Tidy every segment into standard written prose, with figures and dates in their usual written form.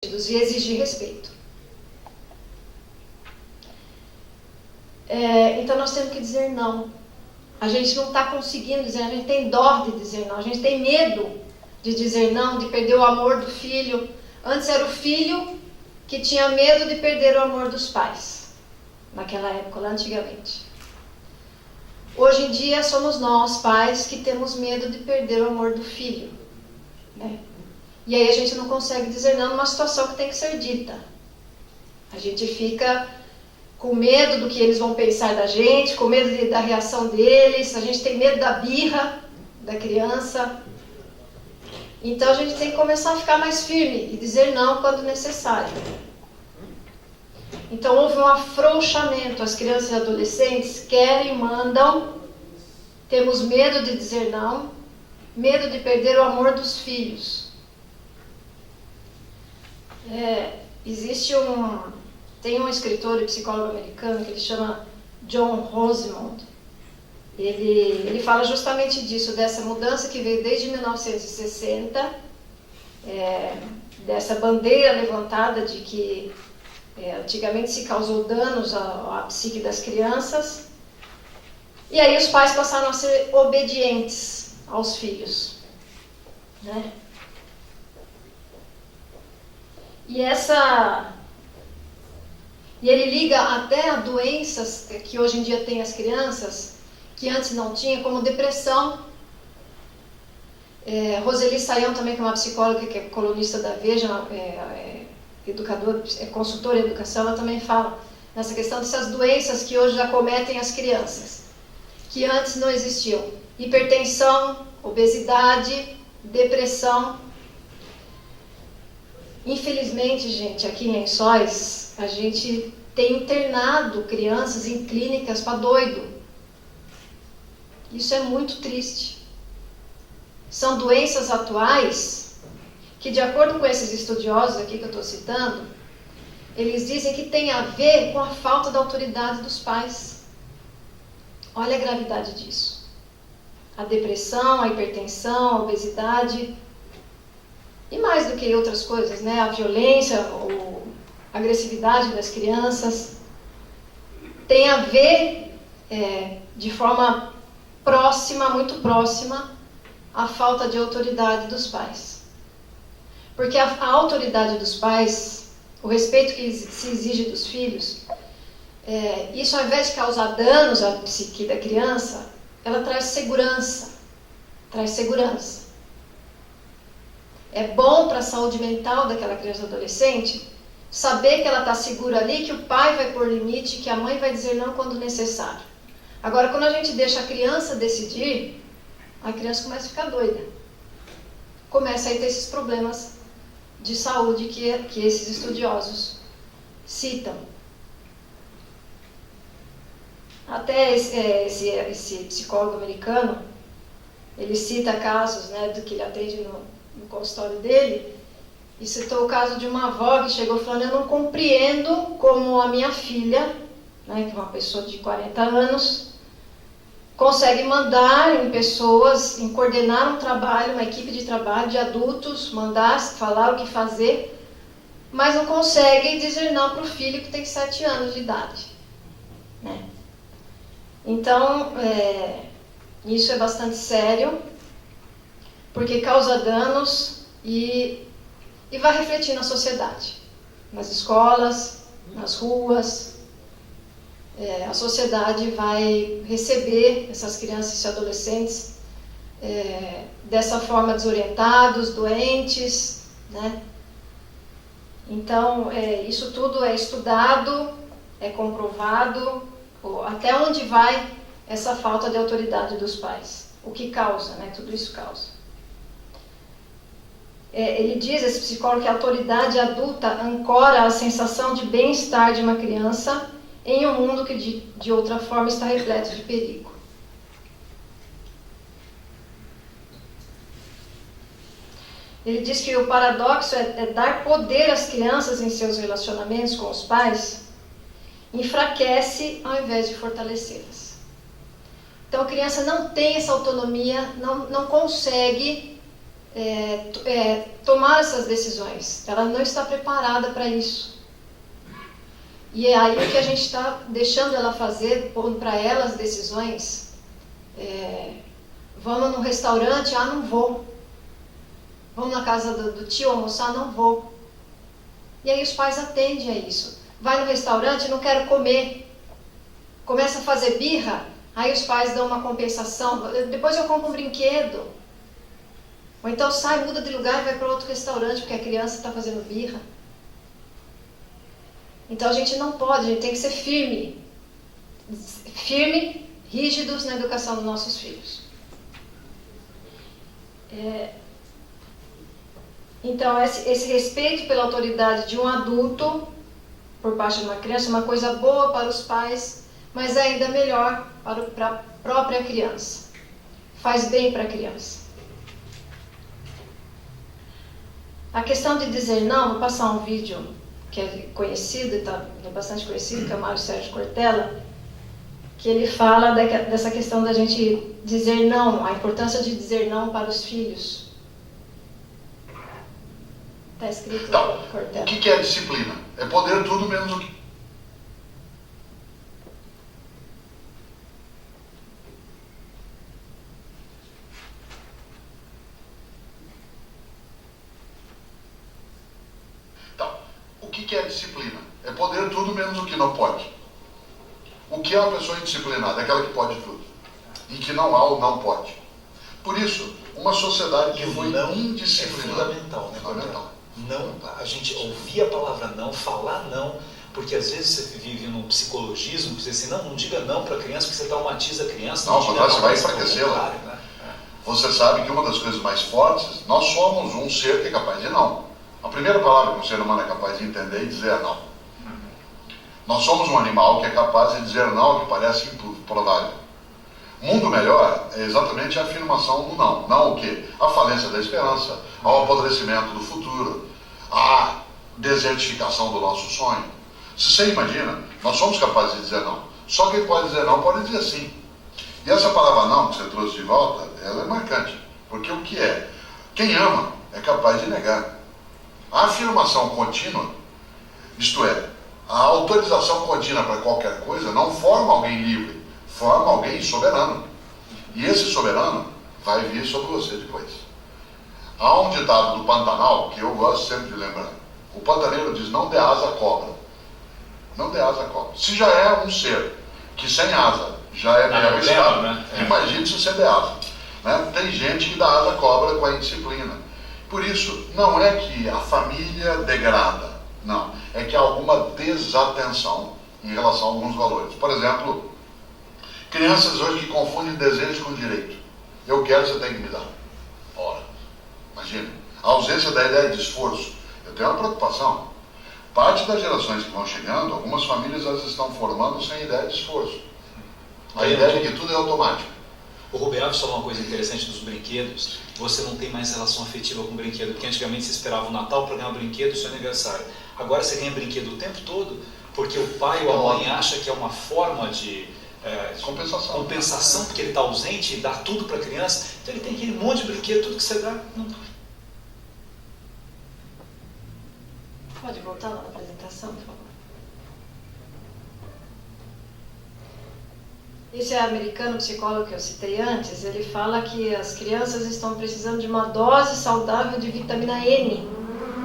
e exigir respeito. Então nós temos que dizer não. A gente não está conseguindo dizer, a gente tem dó de dizer não, a gente tem medo de dizer não, de perder o amor do filho. Antes era o filho que tinha medo de perder o amor dos pais, naquela época, lá antigamente. Hoje em dia somos nós, pais, que temos medo de perder o amor do filho, né? E aí a gente não consegue dizer não numa situação que tem que ser dita. A gente fica com medo do que eles vão pensar da gente, com medo da reação deles, a gente tem medo da birra da criança. Então a gente tem que começar a ficar mais firme e dizer não quando necessário. Então houve um afrouxamento, as crianças e adolescentes querem, mandam, temos medo de dizer não, medo de perder o amor dos filhos. Tem um escritor e psicólogo americano que ele chama John Rosemond. Ele fala justamente disso, dessa mudança que veio desde 1960, dessa bandeira levantada de que antigamente se causou danos à psique das crianças, e aí os pais passaram a ser obedientes aos filhos, né? E ele liga até a doenças que hoje em dia tem as crianças, que antes não tinha, como depressão. Roseli Sayão também, que é uma psicóloga, que é colunista da Veja, educadora, consultora em educação, ela também fala nessa questão dessas doenças que hoje acometem as crianças, que antes não existiam. Hipertensão, obesidade, depressão. Infelizmente, gente, aqui em Lençóis, a gente tem internado crianças em clínicas para doido. Isso é muito triste. São doenças atuais que, de acordo com esses estudiosos aqui que eu estou citando, eles dizem que tem a ver com a falta da autoridade dos pais. Olha a gravidade disso. A depressão, a hipertensão, a obesidade, e mais do que outras coisas, né? A violência, a agressividade das crianças, tem a ver de forma próxima, muito próxima, a falta de autoridade dos pais. Porque a autoridade dos pais, o respeito que se exige dos filhos, isso ao invés de causar danos à psique da criança, ela traz segurança. Traz segurança. É bom para a saúde mental daquela criança ou adolescente saber que ela está segura ali, que o pai vai pôr limite, que a mãe vai dizer não quando necessário. Agora, quando a gente deixa a criança decidir, a criança começa a ficar doida. Começa a ter esses problemas de saúde que esses estudiosos citam. Até esse psicólogo americano, ele cita casos, né, do que ele atende no consultório dele, e citou o caso de uma avó que chegou falando: eu não compreendo como a minha filha, né, que é uma pessoa de 40 anos, consegue mandar em pessoas, em coordenar um trabalho, uma equipe de trabalho de adultos, mandar, falar o que fazer, mas não consegue dizer não para o filho que tem 7 anos de idade, né? Então, isso é bastante sério, porque causa danos e vai refletir na sociedade, nas escolas, nas ruas. A sociedade vai receber essas crianças e adolescentes dessa forma, desorientados, doentes, né? Então, isso tudo é estudado, é comprovado, até onde vai essa falta de autoridade dos pais. O que causa, né? Tudo isso causa. Ele diz, esse psicólogo, que a autoridade adulta ancora a sensação de bem-estar de uma criança em um mundo que de outra forma está repleto de perigo. Ele diz que o paradoxo é dar poder às crianças em seus relacionamentos com os pais, enfraquece ao invés de fortalecê-las. Então a criança não tem essa autonomia, não consegue tomar essas decisões. Ela não está preparada para isso. E é aí que a gente está deixando ela fazer, pondo para ela as decisões. Vamos num restaurante? Ah, não vou. Vamos na casa do tio almoçar? Não vou. E aí os pais atendem a isso. Vai no restaurante? Não quero comer. Começa a fazer birra, aí os pais dão uma compensação. Depois eu compro um brinquedo. Ou então sai, muda de lugar e vai para outro restaurante, porque a criança está fazendo birra. Então a gente não pode, a gente tem que ser firme. Firme, rígidos na educação dos nossos filhos. Então esse respeito pela autoridade de um adulto por parte de uma criança é uma coisa boa para os pais, mas é ainda melhor para a própria criança. Faz bem para a criança. A questão de dizer não, vou passar um vídeo que é conhecido, é bastante conhecido, que é o Mário Sérgio Cortella, que ele fala dessa questão da gente dizer não, a importância de dizer não para os filhos. Está escrito então, Cortella. O que é disciplina? É poder tudo menos o que... Então, o que é disciplina? É poder tudo menos o que não pode. O que é uma pessoa indisciplinada? É aquela que pode tudo. E que não há ou não pode. Por isso, uma sociedade que foi indisciplinada... É fundamental, né? Fundamental. Não, a gente ouvir a palavra não, falar não, porque às vezes você vive num psicologismo, que você diz assim, não diga não para a criança, porque você traumatiza a criança. Não, você vai enfraquecê-la. Né? Você sabe que uma das coisas mais fortes, nós somos um ser que é capaz de não. A primeira palavra que um ser humano é capaz de entender e dizer é não. Nós somos um animal que é capaz de dizer não, que parece improvável. Mundo melhor é exatamente a afirmação do não. Não o quê? A falência da esperança, ao apodrecimento do futuro, a desertificação do nosso sonho. Se você imagina, nós somos capazes de dizer não. Só quem pode dizer não pode dizer sim. E essa palavra não que você trouxe de volta, ela é marcante. Porque o que é? Quem ama é capaz de negar. A afirmação contínua, isto é, a autorização contínua para qualquer coisa não forma alguém livre, forma alguém soberano. E esse soberano vai vir sobre você depois. Há um ditado do Pantanal que eu gosto sempre de lembrar. O pantaneiro diz, não dê asa à cobra. Não dê asa à cobra. Se já é um ser que sem asa já é meio arriscado, né? Imagine se você der asa. Né? Tem gente que dá asa à cobra com a indisciplina. Por isso, não é que a família degrada. Não. É que há alguma desatenção em relação a alguns valores. Por exemplo, crianças hoje que confundem desejo com direito. Eu quero, você tem que me dar. Ora, imagine. A ausência da ideia de esforço. Eu tenho uma preocupação. Parte das gerações que vão chegando, algumas famílias elas estão formando sem ideia de esforço. A ideia de que tudo é automático. O Ruberto falou uma coisa interessante dos brinquedos. Você não tem mais relação afetiva com o brinquedo, porque antigamente você esperava o Natal para ganhar um brinquedo e o seu aniversário. Agora você ganha brinquedo o tempo todo, porque o pai ou a mãe acha que é uma forma de compensação, porque ele está ausente e dá tudo para a criança. Então ele tem aquele monte de brinquedo, tudo que você dá. Não. Pode voltar lá na apresentação, por favor. Esse americano psicólogo que eu citei antes, ele fala que as crianças estão precisando de uma dose saudável de vitamina N,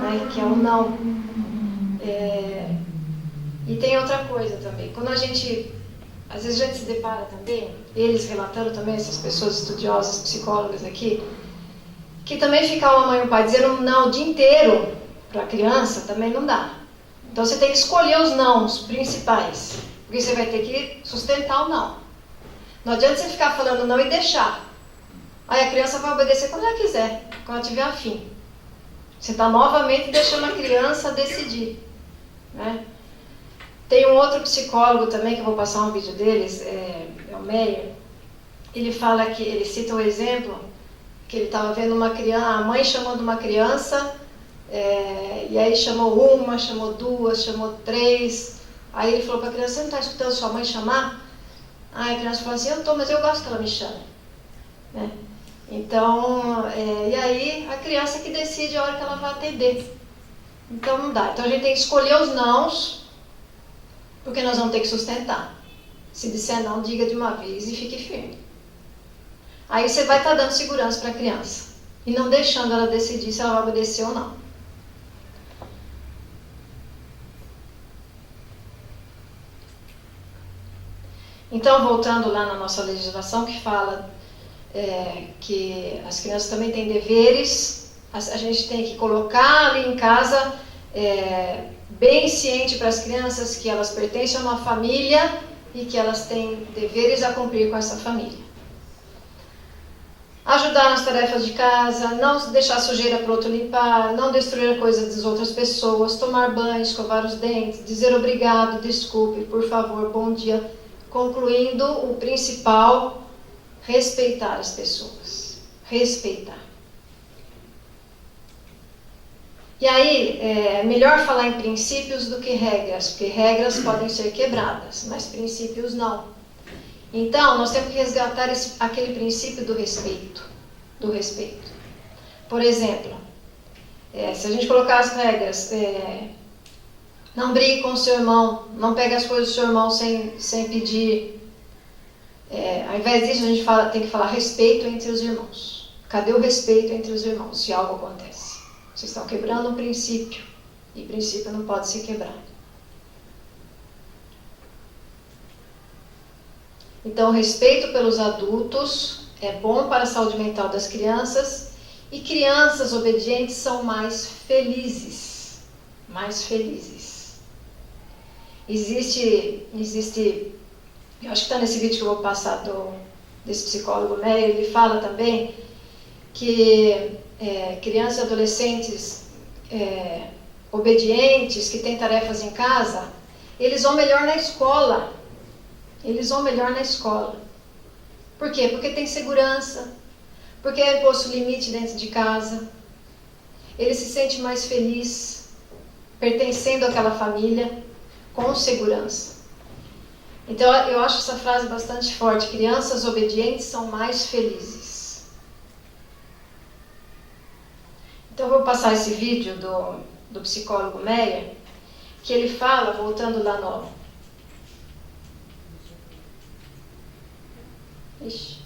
né, que é o não. E tem outra coisa também. Quando a gente, às vezes a gente se depara também, eles relatando também, essas pessoas estudiosas, psicólogas aqui, que também ficar uma mãe e um pai dizendo um não o dia inteiro para a criança também não dá. Então você tem que escolher os nãos principais, porque você vai ter que sustentar o não. Não adianta você ficar falando não e deixar. Aí a criança vai obedecer quando ela quiser, quando ela tiver afim. Você está novamente deixando a criança decidir. Né? Tem um outro psicólogo também, que eu vou passar um vídeo deles, é o Meyer. Ele fala que, ele cita um exemplo, que ele estava vendo uma criança, a mãe chamando uma criança, e aí chamou uma, chamou duas, chamou três. Aí ele falou para a criança, você não está escutando sua mãe chamar? Aí a criança falou assim, eu estou, mas eu gosto que ela me chame. Né? Então, e aí a criança que decide a hora que ela vai atender. Então não dá. Então a gente tem que escolher os nãos, porque nós vamos ter que sustentar. Se disser não, diga de uma vez e fique firme. Aí você vai estar dando segurança para a criança e não deixando ela decidir se ela vai obedecer ou não. Então, voltando lá na nossa legislação que fala que as crianças também têm deveres, a gente tem que colocar ali em casa bem ciente para as crianças que elas pertencem a uma família e que elas têm deveres a cumprir com essa família. Ajudar nas tarefas de casa, não deixar sujeira para o outro limpar, não destruir a coisa das outras pessoas, tomar banho, escovar os dentes, dizer obrigado, desculpe, por favor, bom dia. Concluindo, o principal, respeitar as pessoas. Respeitar. E aí, é melhor falar em princípios do que regras, porque regras podem ser quebradas, mas princípios não. Então, nós temos que resgatar aquele princípio do respeito. Do respeito. Por exemplo, se a gente colocar as regras, não brigue com o seu irmão, não pegue as coisas do seu irmão sem pedir. Ao invés disso, a gente tem que falar respeito entre os irmãos. Cadê o respeito entre os irmãos, se algo acontece? Vocês estão quebrando um princípio, e princípio não pode ser quebrado. Então, respeito pelos adultos é bom para a saúde mental das crianças, e crianças obedientes são mais felizes. Mais felizes. Existe, eu acho que está nesse vídeo que eu vou passar desse psicólogo Meyer, ele fala também que crianças e adolescentes obedientes, que têm tarefas em casa, eles vão melhor na escola. Eles vão melhor na escola. Por quê? Porque tem segurança, porque é imposto limite dentro de casa, ele se sente mais feliz, pertencendo àquela família, com segurança. Então, eu acho essa frase bastante forte. Crianças obedientes são mais felizes. Então, eu vou passar esse vídeo do psicólogo Meyer, que ele fala, voltando lá no... Ixi.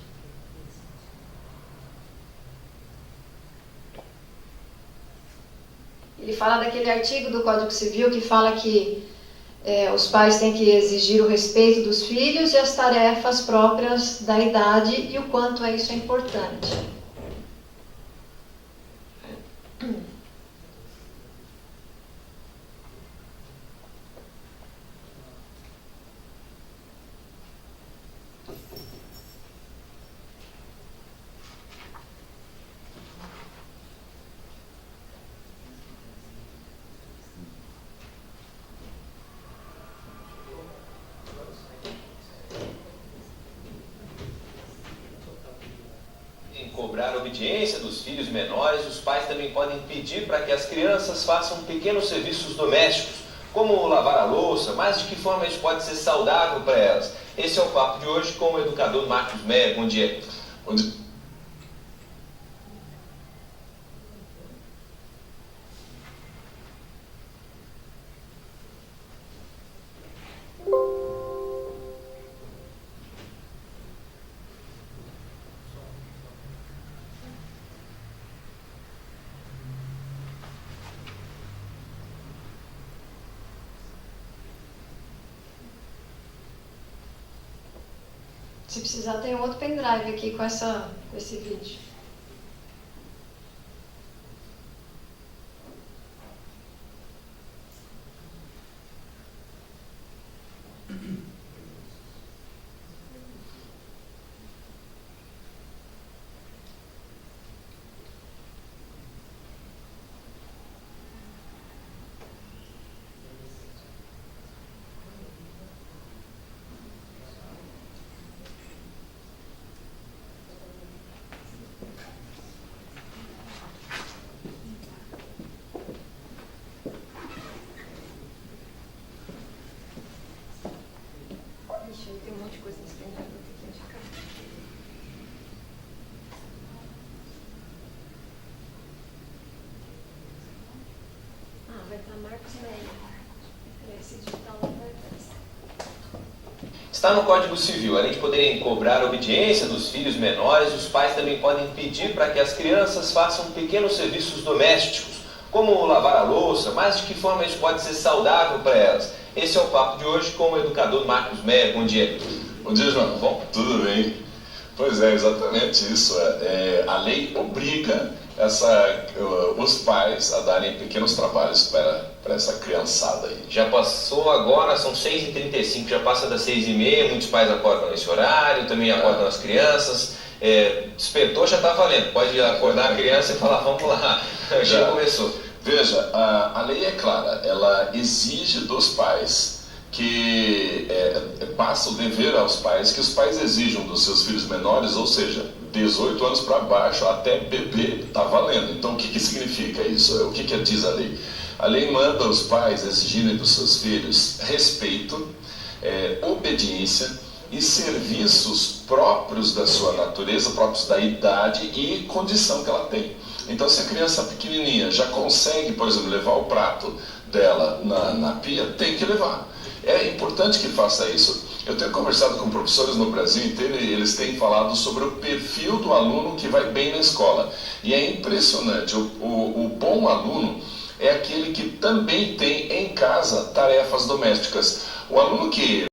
Ele fala daquele artigo do Código Civil que fala que os pais têm que exigir o respeito dos filhos e as tarefas próprias da idade e o quanto isso é importante. Cobrar a obediência dos filhos menores, os pais também podem pedir para que as crianças façam pequenos serviços domésticos, como lavar a louça, mas de que forma isso pode ser saudável para elas? Esse é o papo de hoje com o educador Marcos Meyer. Bom dia. Bom dia. Se precisar, tem um outro pendrive aqui com esse vídeo. Está no Código Civil. Além de poderem cobrar a obediência dos filhos menores, os pais também podem pedir para que as crianças façam pequenos serviços domésticos, como lavar a louça, mas de que forma isso pode ser saudável para elas? Esse é o papo de hoje com o educador Marcos Meyer. Bom dia. Bom dia, João. Bom, tudo bem? Pois é, exatamente isso. A lei obriga os pais a darem pequenos trabalhos para essa criançada aí. Já passou agora, são 6h35, já passa das 6h30, muitos pais acordam nesse horário, também acordam as crianças. Despertou, já está valendo. Pode acordar a criança e falar, vamos lá, já começou. Veja, a lei é clara, ela exige dos pais que passa o dever aos pais, que os pais exijam dos seus filhos menores, ou seja, 18 anos para baixo, até bebê, está valendo. Então o que significa isso? O que diz a lei? A lei manda os pais exigirem dos seus filhos respeito, obediência e serviços próprios da sua natureza, próprios da idade e condição que ela tem. Então, se a criança pequenininha já consegue, por exemplo, levar o prato dela na pia, tem que levar. É importante que faça isso. Eu tenho conversado com professores no Brasil inteiro e eles têm falado sobre o perfil do aluno que vai bem na escola. E é impressionante, o bom aluno é aquele que também tem em casa tarefas domésticas. O aluno que